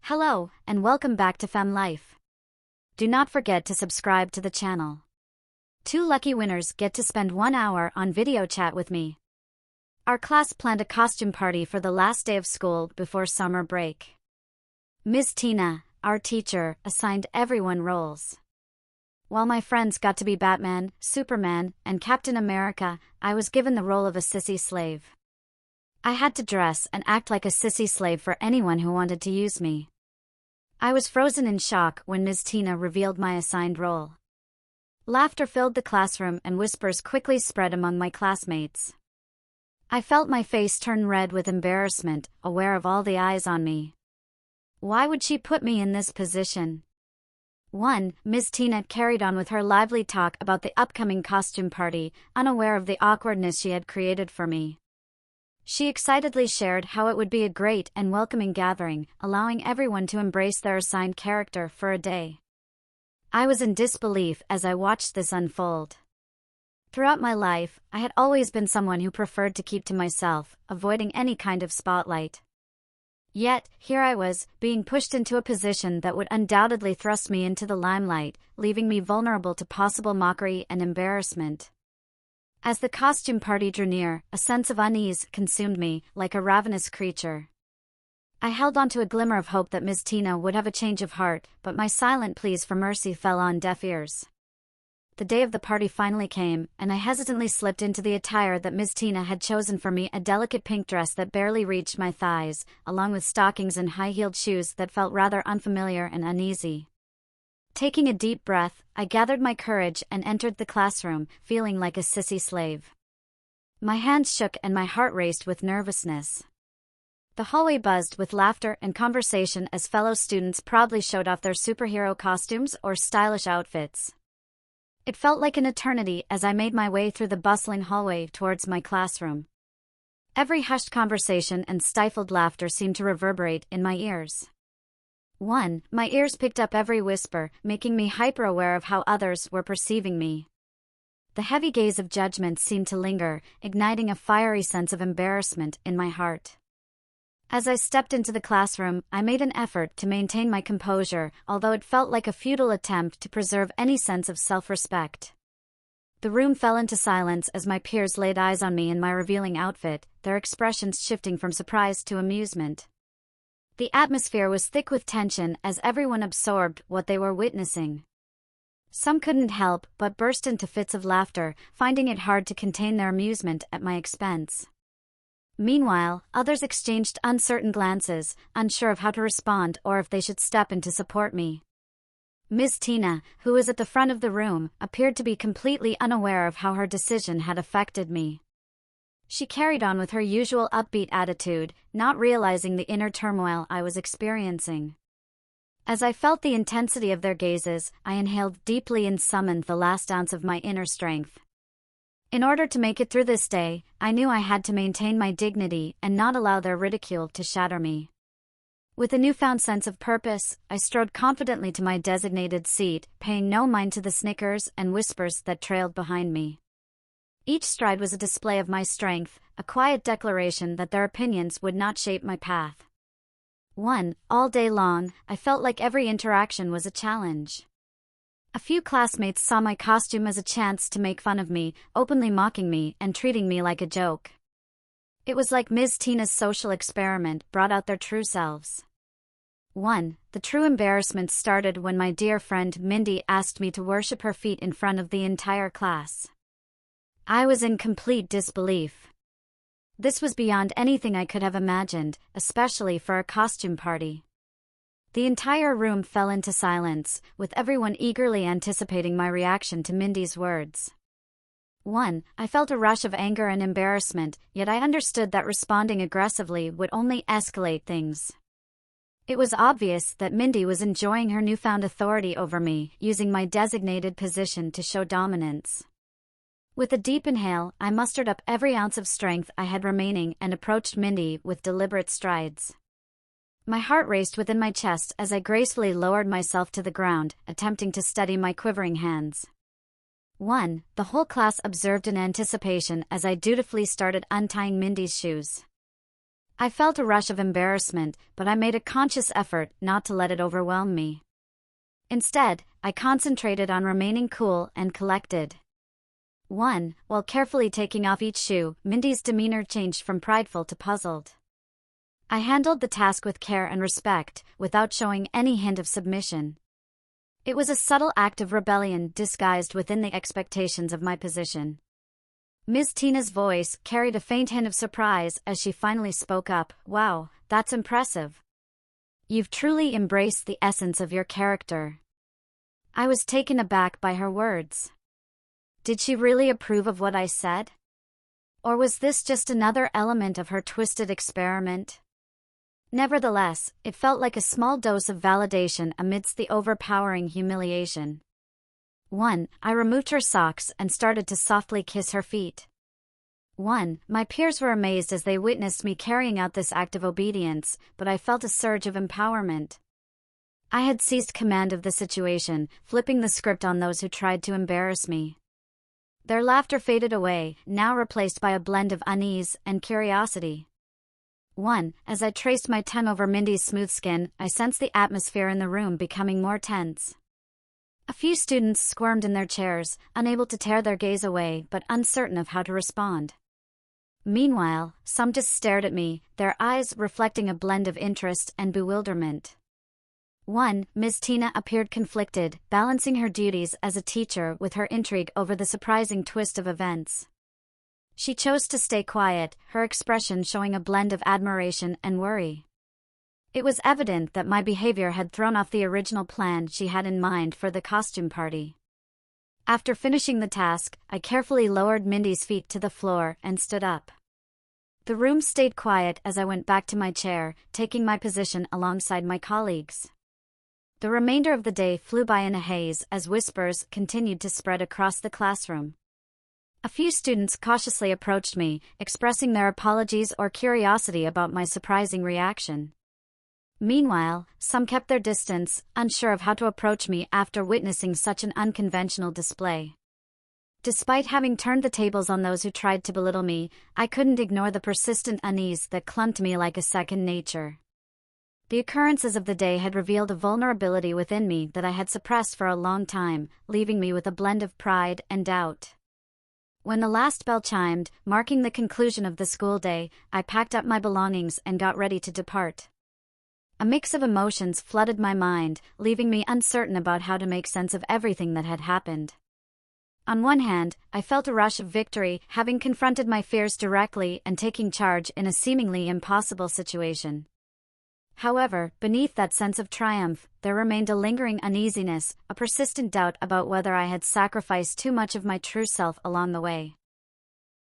Hello, and welcome back to Fem Life. Do not forget to subscribe to the channel. 2 lucky winners get to spend 1 hour on video chat with me. Our class planned a costume party for the last day of school before summer break. Ms. Tina, our teacher, assigned everyone roles. While my friends got to be Batman, Superman, and Captain America, I was given the role of a sissy slave. I had to dress and act like a sissy slave for anyone who wanted to use me. I was frozen in shock when Ms. Tina revealed my assigned role. Laughter filled the classroom and whispers quickly spread among my classmates. I felt my face turn red with embarrassment, aware of all the eyes on me. Why would she put me in this position? 1. Ms. Tina carried on with her lively talk about the upcoming costume party, unaware of the awkwardness she had created for me. She excitedly shared how it would be a great and welcoming gathering, allowing everyone to embrace their assigned character for a day. I was in disbelief as I watched this unfold. Throughout my life, I had always been someone who preferred to keep to myself, avoiding any kind of spotlight. Yet, here I was, being pushed into a position that would undoubtedly thrust me into the limelight, leaving me vulnerable to possible mockery and embarrassment. As the costume party drew near, a sense of unease consumed me, like a ravenous creature. I held on to a glimmer of hope that Ms. Tina would have a change of heart, but my silent pleas for mercy fell on deaf ears. The day of the party finally came, and I hesitantly slipped into the attire that Ms. Tina had chosen for me, a delicate pink dress that barely reached my thighs, along with stockings and high-heeled shoes that felt rather unfamiliar and uneasy. Taking a deep breath, I gathered my courage and entered the classroom, feeling like a sissy slave. My hands shook and my heart raced with nervousness. The hallway buzzed with laughter and conversation as fellow students proudly showed off their superhero costumes or stylish outfits. It felt like an eternity as I made my way through the bustling hallway towards my classroom. Every hushed conversation and stifled laughter seemed to reverberate in my ears. 1. My ears picked up every whisper, making me hyper-aware of how others were perceiving me. The heavy gaze of judgment seemed to linger, igniting a fiery sense of embarrassment in my heart. As I stepped into the classroom, I made an effort to maintain my composure, although it felt like a futile attempt to preserve any sense of self-respect. The room fell into silence as my peers laid eyes on me in my revealing outfit, their expressions shifting from surprise to amusement. The atmosphere was thick with tension as everyone absorbed what they were witnessing. Some couldn't help but burst into fits of laughter, finding it hard to contain their amusement at my expense. Meanwhile, others exchanged uncertain glances, unsure of how to respond or if they should step in to support me. Ms. Tina, who was at the front of the room, appeared to be completely unaware of how her decision had affected me. She carried on with her usual upbeat attitude, not realizing the inner turmoil I was experiencing. As I felt the intensity of their gazes, I inhaled deeply and summoned the last ounce of my inner strength. In order to make it through this day, I knew I had to maintain my dignity and not allow their ridicule to shatter me. With a newfound sense of purpose, I strode confidently to my designated seat, paying no mind to the snickers and whispers that trailed behind me. Each stride was a display of my strength, a quiet declaration that their opinions would not shape my path. 1. All day long, I felt like every interaction was a challenge. A few classmates saw my costume as a chance to make fun of me, openly mocking me and treating me like a joke. It was like Ms. Tina's social experiment brought out their true selves. 1. The true embarrassment started when my dear friend Mindy asked me to worship her feet in front of the entire class. I was in complete disbelief. This was beyond anything I could have imagined, especially for a costume party. The entire room fell into silence, with everyone eagerly anticipating my reaction to Mindy's words. 1. I felt a rush of anger and embarrassment, yet I understood that responding aggressively would only escalate things. It was obvious that Mindy was enjoying her newfound authority over me, using my designated position to show dominance. With a deep inhale, I mustered up every ounce of strength I had remaining and approached Mindy with deliberate strides. My heart raced within my chest as I gracefully lowered myself to the ground, attempting to steady my quivering hands. 1. The whole class observed in anticipation as I dutifully started untying Mindy's shoes. I felt a rush of embarrassment, but I made a conscious effort not to let it overwhelm me. Instead, I concentrated on remaining cool and collected. 1. While carefully taking off each shoe, Mindy's demeanor changed from prideful to puzzled. I handled the task with care and respect, without showing any hint of submission. It was a subtle act of rebellion disguised within the expectations of my position. Ms. Tina's voice carried a faint hint of surprise as she finally spoke up. "Wow, that's impressive. You've truly embraced the essence of your character." I was taken aback by her words. Did she really approve of what I said? Or was this just another element of her twisted experiment? Nevertheless, it felt like a small dose of validation amidst the overpowering humiliation. 1. I removed her socks and started to softly kiss her feet. My peers were amazed as they witnessed me carrying out this act of obedience, but I felt a surge of empowerment. I had seized command of the situation, flipping the script on those who tried to embarrass me. Their laughter faded away, now replaced by a blend of unease and curiosity. As I traced my tongue over Mindy's smooth skin, I sensed the atmosphere in the room becoming more tense. A few students squirmed in their chairs, unable to tear their gaze away but uncertain of how to respond. Meanwhile, some just stared at me, their eyes reflecting a blend of interest and bewilderment. Ms. Tina appeared conflicted, balancing her duties as a teacher with her intrigue over the surprising twist of events. She chose to stay quiet, her expression showing a blend of admiration and worry. It was evident that my behavior had thrown off the original plan she had in mind for the costume party. After finishing the task, I carefully lowered Mindy's feet to the floor and stood up. The room stayed quiet as I went back to my chair, taking my position alongside my colleagues. The remainder of the day flew by in a haze as whispers continued to spread across the classroom. A few students cautiously approached me, expressing their apologies or curiosity about my surprising reaction. Meanwhile, some kept their distance, unsure of how to approach me after witnessing such an unconventional display. Despite having turned the tables on those who tried to belittle me, I couldn't ignore the persistent unease that clung to me like a second nature. The occurrences of the day had revealed a vulnerability within me that I had suppressed for a long time, leaving me with a blend of pride and doubt. When the last bell chimed, marking the conclusion of the school day, I packed up my belongings and got ready to depart. A mix of emotions flooded my mind, leaving me uncertain about how to make sense of everything that had happened. On one hand, I felt a rush of victory, having confronted my fears directly and taking charge in a seemingly impossible situation. However, beneath that sense of triumph, there remained a lingering uneasiness, a persistent doubt about whether I had sacrificed too much of my true self along the way.